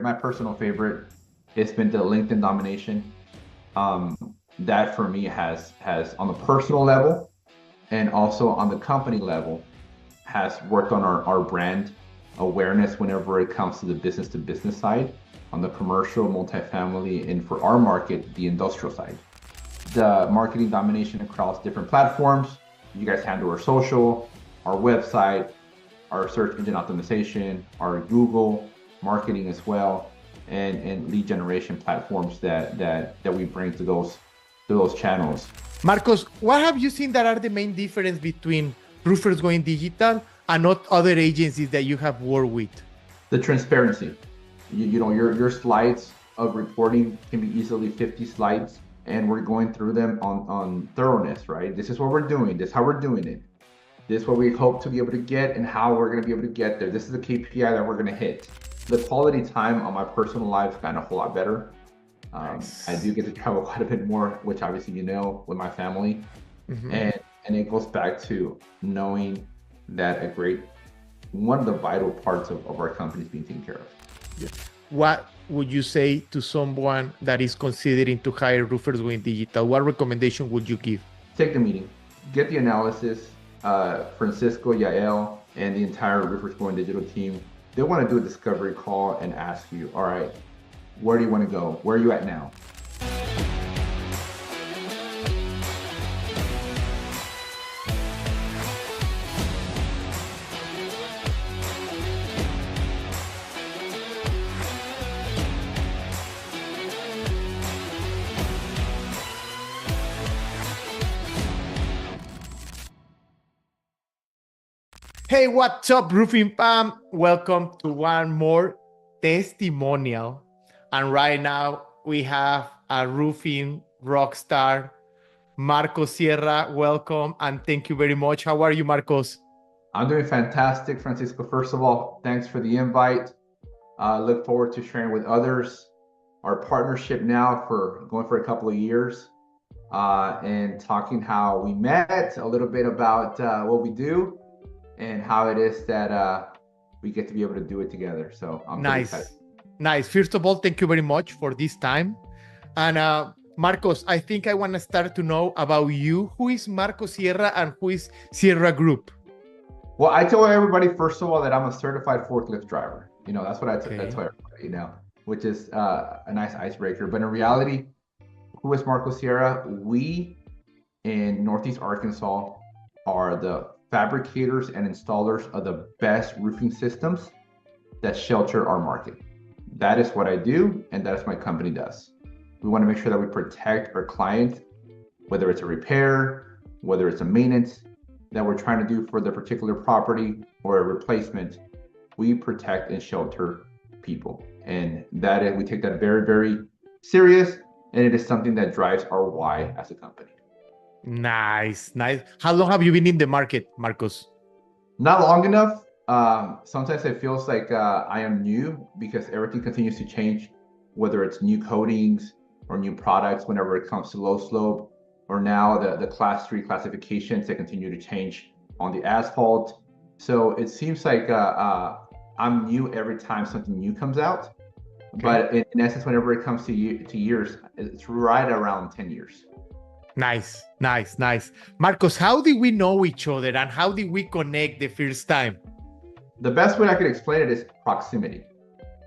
My personal favorite, it's been the LinkedIn domination. Um, that for me has on the personal level and also on the company level has worked on our brand awareness whenever it comes to business side, on the commercial, multifamily, and for our market, the industrial side. The marketing domination across different platforms. You guys handle our social, our website, our search engine optimization, our Google marketing as well, and lead generation platforms that we bring to those channels. Marcos, what have you seen that are the main difference between Roofers Going Digital and not other agencies that you have worked with? The transparency. You know, your slides of reporting can be easily 50 slides, and we're going through them on thoroughness, right? This is what we're doing. This is how we're doing it. This is what we hope to be able to get and how we're going to be able to get there. This is the KPI that we're going to hit. The quality time on my personal life has gotten a whole lot better. Nice. I do get to travel quite a bit more, which obviously you know, with my family. Mm-hmm. And it goes back to knowing that one of the vital parts of our company is being taken care of. Yeah. What would you say to someone that is considering to hire Roofers Going Digital? What recommendation would you give? Take the meeting, get the analysis. Francisco, Yael, and the entire Roofers Going Digital team, they want to do a discovery call and ask you, all right, where do you want to go? Where are you at now? Hey, what's up, Roofing Pam? Welcome to one more testimonial. And right now we have a roofing rock star, Marcos Sierra. Welcome and thank you very much. How are you, Marcos? I'm doing fantastic, Francisco. First of all, thanks for the invite. Look forward to sharing with others our partnership now for going for a couple of years and talking how we met, a little bit about what we do, and how it is that we get to be able to do it together. So I'm nice. First of all, thank you very much for this time. And Marcos, I think I want to start to know about you. Who is Marcos Sierra and who is Sierra Group? Well, I tell everybody, first of all, that I'm a certified forklift driver. You know, that's what I tell everybody, you know, which is a nice icebreaker. But in reality, who is Marcos Sierra? We in Northeast Arkansas are the fabricators and installers of the best roofing systems that shelter our market. That is what I do, and that is what my company does. We want to make sure that we protect our client, whether it's a repair, whether it's a maintenance that we're trying to do for the particular property or a replacement. We protect and shelter people, and that is, we take that very, very serious, and it is something that drives our why as a company. Nice. How long have you been in the market, Marcos? Not long enough. Sometimes it feels like I am new because everything continues to change, whether it's new coatings or new products whenever it comes to low slope, or now the class 3 classifications that continue to change on the asphalt. So it seems like I'm new every time something new comes out. Okay. But in essence, whenever it comes to years, it's right around 10 years. Nice. Marcos, how did we know each other and how did we connect the first time? The best way I could explain it is proximity.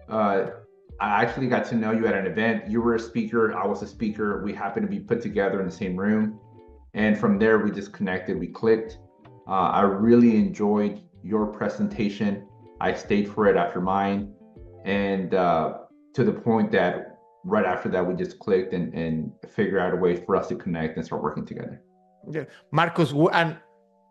I actually got to know you at an event. You were a speaker, I was a speaker. We happened to be put together in the same room. And from there, we just connected, we clicked. I really enjoyed your presentation. I stayed for it after mine. And to the point that right after that, we just clicked and figured out a way for us to connect and start working together. Yeah. Marcos, and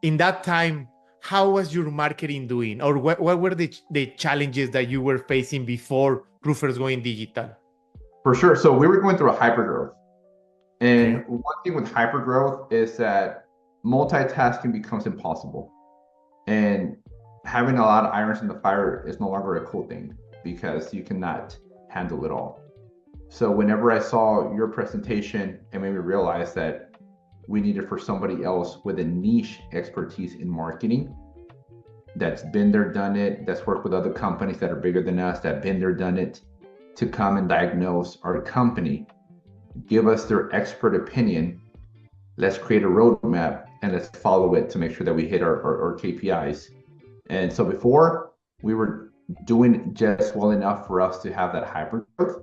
in that time, how was your marketing doing? Or what were the challenges that you were facing before Roofers Going Digital? For sure. So we were going through a hypergrowth. And one thing with hypergrowth is that multitasking becomes impossible. And having a lot of irons in the fire is no longer a cool thing because you cannot handle it all. So whenever I saw your presentation, it made me realize that we needed for somebody else with a niche expertise in marketing that's been there, done it, that's worked with other companies that are bigger than us, that been there, done it, to come and diagnose our company, give us their expert opinion. Let's create a roadmap and let's follow it to make sure that we hit our KPIs. And so before, we were doing just well enough for us to have that hyper growth,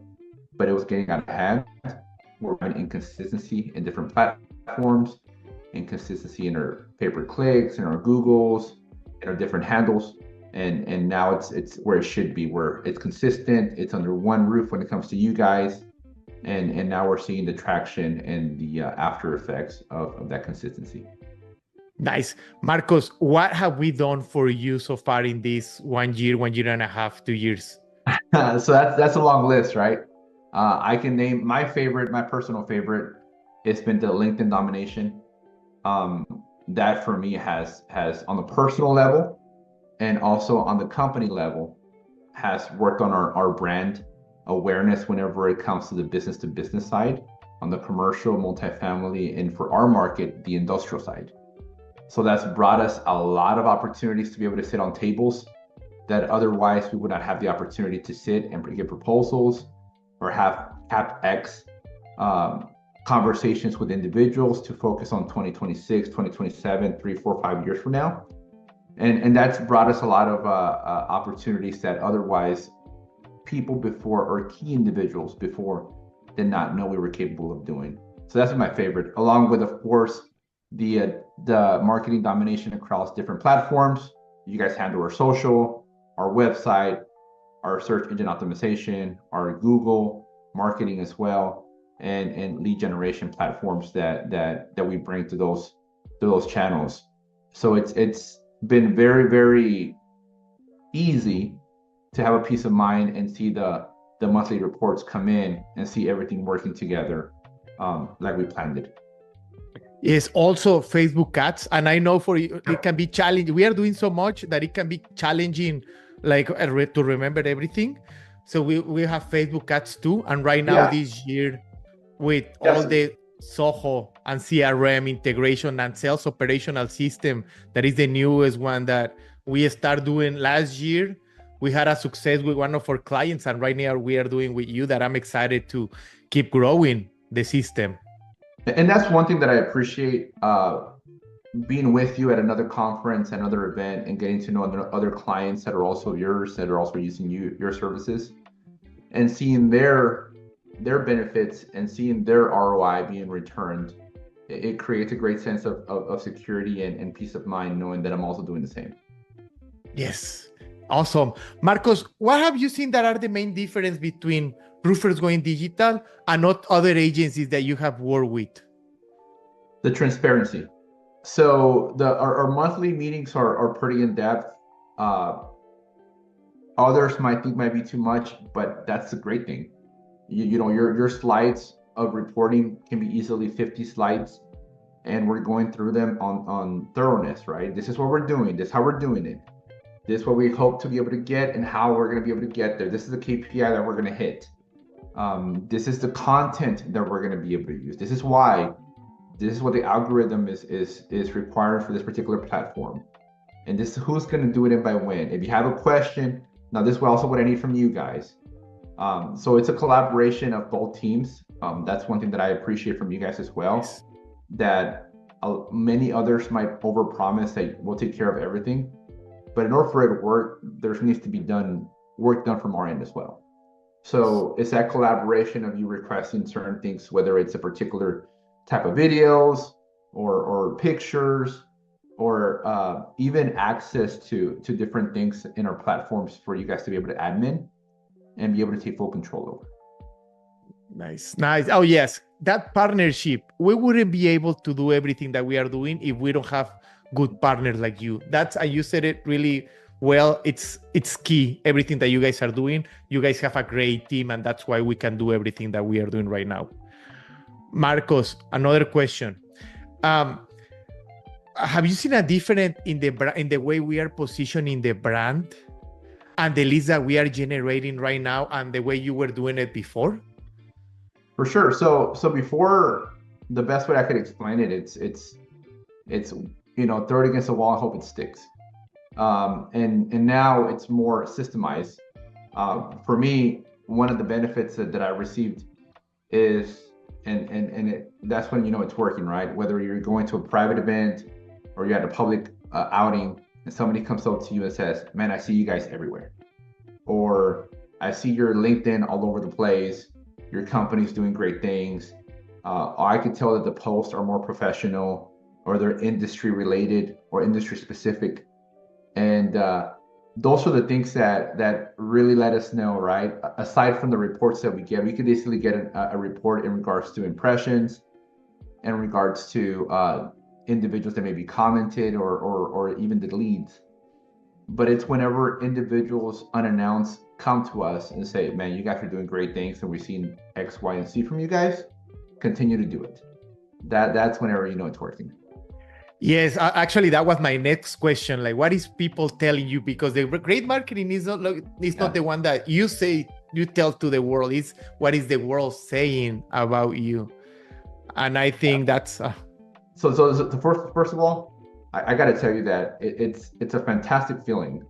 but it was getting out of hand. We're having inconsistency in different platforms, inconsistency in our pay-per-clicks, in our Googles, in our different handles. And now it's where it should be, where it's consistent, it's under one roof when it comes to you guys. And now we're seeing the traction and the after effects of that consistency. Nice. Marcos, what have we done for you so far in this 1 year, 1.5 years, 2 years? So that's a long list, right? I can name my favorite, my personal favorite. It's been the LinkedIn domination. That for me has on the personal level and also on the company level has worked on our brand awareness whenever it comes to the business to business side, on the commercial, multifamily, and for our market, the industrial side. So that's brought us a lot of opportunities to be able to sit on tables that otherwise we would not have the opportunity to sit and get proposals or have CapEx conversations with individuals to focus on 2026, 2027, 3, 4, 5 years from now. And that's brought us a lot of opportunities that otherwise people before, or key individuals before, did not know we were capable of doing. So that's my favorite, along with, of course, the marketing domination across different platforms. You guys handle our social, our website, our search engine optimization, our Google marketing as well, and lead generation platforms that we bring to those channels. So it's been very, very easy to have a peace of mind and see the monthly reports come in and see everything working together like we planned it. Is also Facebook ads, and I know for you it can be challenging. We are doing so much that it can be challenging, like to remember everything. So we have Facebook ads too, and right now this year with all the Soho and CRM integration and sales operational system, that is the newest one that we start doing last year. We had a success with one of our clients, and right now we are doing with you that I'm excited to keep growing the system. And that's one thing that I appreciate, being with you at another conference, another event, and getting to know other clients that are also yours, that are also using your services, and seeing their benefits and seeing their ROI being returned. It creates a great sense of security and peace of mind, knowing that I'm also doing the same. Yes. Awesome. Marcos, what have you seen that are the main difference between Roofers Going Digital and not other agencies that you have worked with? The transparency. So our monthly meetings are pretty in depth. Others might think might be too much, but that's the great thing. You know, your slides of reporting can be easily 50 slides, and we're going through them on thoroughness, right? This is what we're doing. This is how we're doing it. This is what we hope to be able to get and how we're going to be able to get there. This is the KPI that we're going to hit. This is the content that we're going to be able to use. This is why. This is what the algorithm is required for this particular platform. And this is who's going to do it and by when. If you have a question, now this is also what I need from you guys. So it's a collaboration of both teams. That's one thing that I appreciate from you guys as well. Yes. That many others might overpromise that we'll take care of everything. But in order for it to work, there needs to be work done from our end as well. So it's that collaboration of you requesting certain things, whether it's a particular type of videos or pictures, or even access to different things in our platforms for you guys to be able to admin and be able to take full control over. Nice. Oh yes, that partnership. We wouldn't be able to do everything that we are doing if we don't have good partners like you. You said it really well. It's key. Everything that you guys are doing, you guys have a great team, and that's why we can do everything that we are doing right now. Marcos, another question. Have you seen a difference in the way we are positioning the brand and the leads that we are generating right now and the way you were doing it before? For sure. So before, the best way I could explain it, it's throw it against the wall and hope it sticks. And now it's more systemized. For me, one of the benefits that I received is, that's when you know it's working, right? Whether you're going to a private event or you're at a public outing and somebody comes up to you and says, man, I see you guys everywhere. Or I see your LinkedIn all over the place. Your company's doing great things. I can tell that the posts are more professional or they're industry related or industry specific. And those are the things that really let us know, right? Aside from the reports that we get, we could easily get a report in regards to impressions, in regards to individuals that maybe commented or even the leads. But it's whenever individuals unannounced come to us and say, man, you guys are doing great things and we've seen X, Y, and Z from you guys, continue to do it. That's whenever you know it's working. Yes, actually, that was my next question. Like, what is people telling you? Because the great marketing is not not the one that you say you tell to the world. It's what is the world saying about you, and I think that's. So the first of all, I got to tell you that it's a fantastic feeling,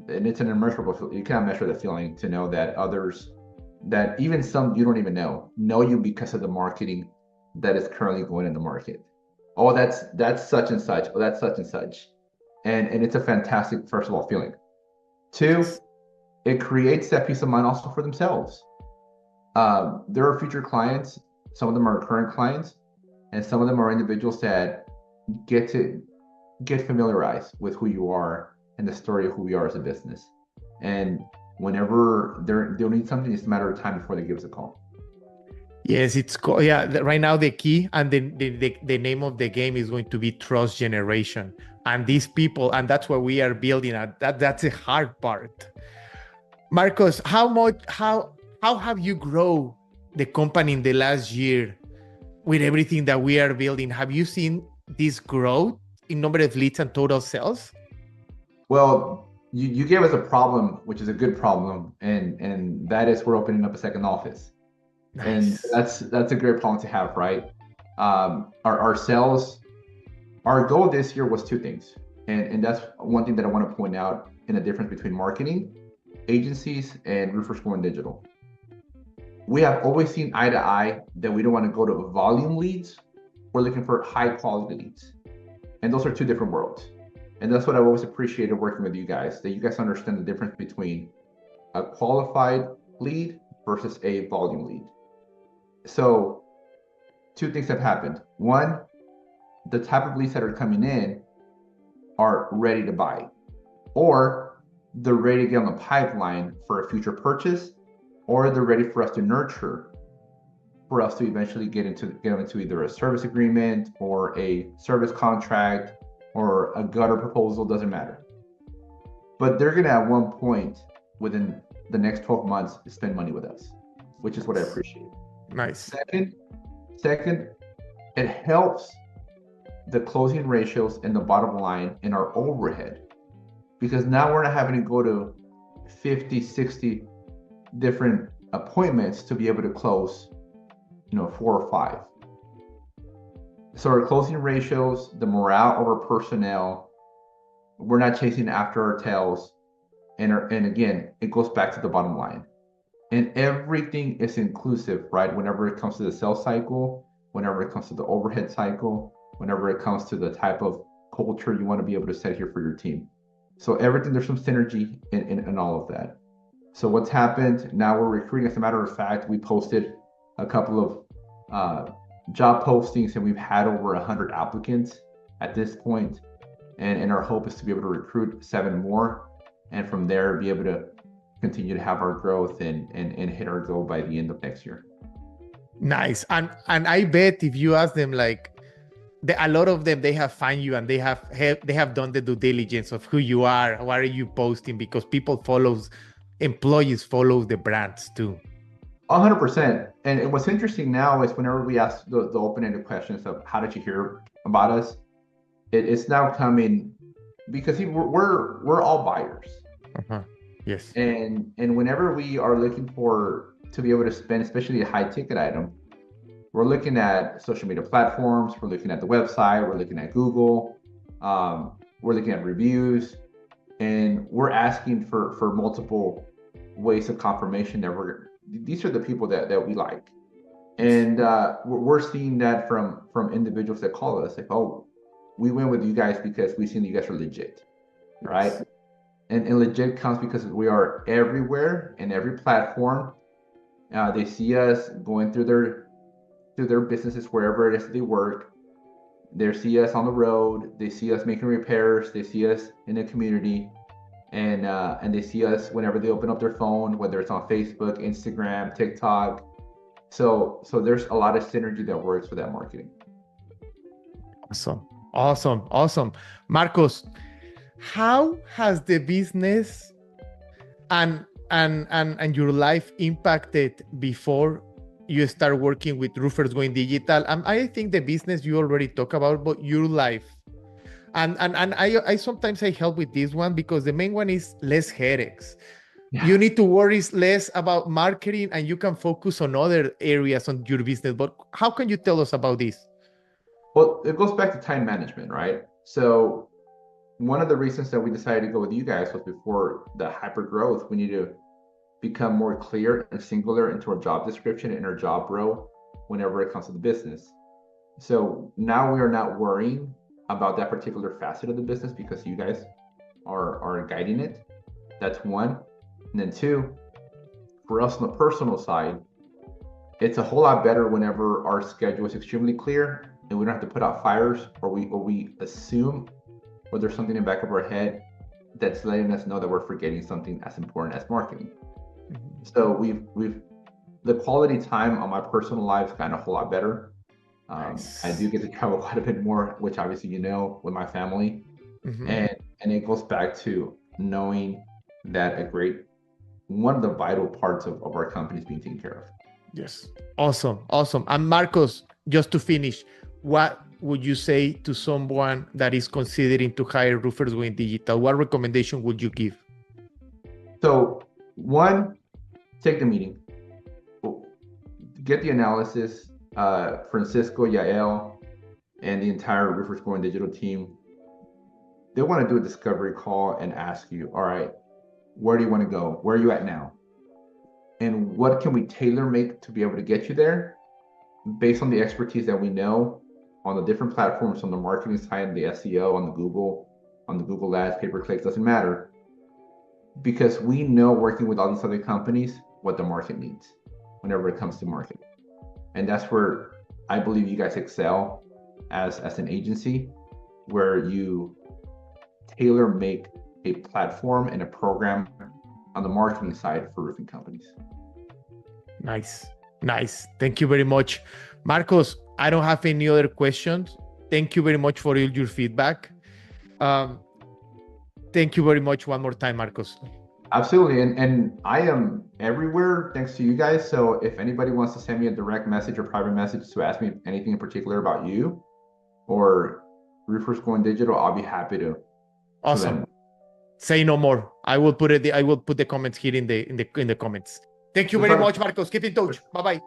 and it's an immeasurable feeling. You cannot measure the feeling to know that others, that even some you don't even know you because of the marketing that is currently going in the market. Oh, that's such and such. Oh, that's such and such. And it's a fantastic, first of all, feeling. Two, it creates that peace of mind also for themselves. There are future clients. Some of them are current clients, and some of them are individuals that get familiarized with who you are and the story of who we are as a business. And whenever they'll need something, it's a matter of time before they give us a call. Yes, right now the key and the name of the game is going to be trust generation. And these people, and that's what we are building at. That's the hard part. Marcos, how have you grown the company in the last year with everything that we are building? Have you seen this growth in number of leads and total sales? Well, you gave us a problem, which is a good problem, and that is we're opening up a second office. Nice. And that's a great problem to have, right? Our sales, our goal this year was two things, and that's one thing that I want to point out in the difference between marketing agencies and roofers going digital. We have always seen eye to eye that we don't want to go to volume leads. We're looking for high quality leads, and those are two different worlds. And that's what I've always appreciated working with you guys, that you guys understand the difference between a qualified lead versus a volume lead. So two things have happened. One, the type of leads that are coming in are ready to buy, or they're ready to get on the pipeline for a future purchase, or they're ready for us to nurture, for us to eventually get them into either a service agreement or a service contract or a gutter proposal, doesn't matter. But they're gonna at one point within the next 12 months spend money with us, which is what I appreciate. Nice. Second, it helps the closing ratios and the bottom line in our overhead, because now we're not having to go to 50, 60 different appointments to be able to close, 4 or 5. So our closing ratios, the morale of our personnel, we're not chasing after our tails. And again, it goes back to the bottom line. And everything is inclusive, right? Whenever it comes to the sales cycle, whenever it comes to the overhead cycle, whenever it comes to the type of culture you want to be able to set here for your team. So everything, there's some synergy in all of that. So what's happened, now we're recruiting. As a matter of fact, we posted a couple of job postings and we've had over 100 applicants at this point. And our hope is to be able to recruit 7 more. And from there, be able to continue to have our growth and hit our goal by the end of next year. Nice. And I bet if you ask them, like, a lot of them, they have found you and they have done the due diligence of who you are, what are you posting, because employees follow the brands too. 100%. And what's interesting now is whenever we ask the open-ended questions of how did you hear about us, it's now coming because we're all buyers. Uh-huh. Yes. And whenever we are looking to be able to spend, especially a high ticket item, we're looking at social media platforms, we're looking at the website, we're looking at Google, we're looking at reviews, and we're asking for multiple ways of confirmation that these are the people that we like. And we're seeing that from individuals that call us like, oh, we went with you guys because we've seen that you guys are legit, right? Yes. And legit comes because we are everywhere in every platform. They see us going through their businesses wherever it is that they work. They see us on the road. They see us making repairs. They see us in the community, and they see us whenever they open up their phone, whether it's on Facebook, Instagram, TikTok. So there's a lot of synergy that works for that marketing. Awesome. Marcos, how has the business and your life impacted before you start working with Roofers Going Digital? I think the business you already talked about, but your life. And I sometimes I help with this one because the main one is less headaches. Yeah. You need to worry less about marketing and you can focus on other areas on your business. But how can you tell us about this? Well, it goes back to time management, right? So one of the reasons that we decided to go with you guys was before the hyper growth, we need to become more clear and singular into our job description and our job role whenever it comes to the business. So now we are not worrying about that particular facet of the business because you guys are guiding it. That's one. And then two, for us on the personal side, it's a whole lot better whenever our schedule is extremely clear and we don't have to put out fires or we assume or there's something in the back of our head that's letting us know that we're forgetting something as important as marketing. Mm-hmm. So we've the quality time on my personal life is kind of a whole lot better. Nice. I do get to travel quite a bit more, which obviously with my family. Mm-hmm. And it goes back to knowing that one of the vital parts of our company is being taken care of. Yes. Awesome. And Marcos, just to finish, what would you say to someone that is considering to hire Roofers Going Digital? What recommendation would you give? So one, take the meeting. Get the analysis. Francisco, Yael, and the entire Roofers Going Digital team, they want to do a discovery call and ask you, all right, where do you want to go? Where are you at now? And what can we tailor make to be able to get you there based on the expertise that we know on the different platforms, on the marketing side, the SEO, on the Google Ads, pay-per-click, doesn't matter. Because we know working with all these other companies, what the market needs whenever it comes to marketing. And that's where I believe you guys excel as an agency, where you tailor make a platform and a program on the marketing side for roofing companies. Nice. Thank you very much. Marcos, I don't have any other questions. Thank you very much for all your feedback. Thank you very much one more time, Marcos. Absolutely. And I am everywhere thanks to you guys. So if anybody wants to send me a direct message or private message to ask me anything in particular about you or Roofers Going Digital, I'll be happy to. Awesome. Say no more. I will put the comments here in the comments. Thank you very much, Marcos. Keep in touch. Bye-bye.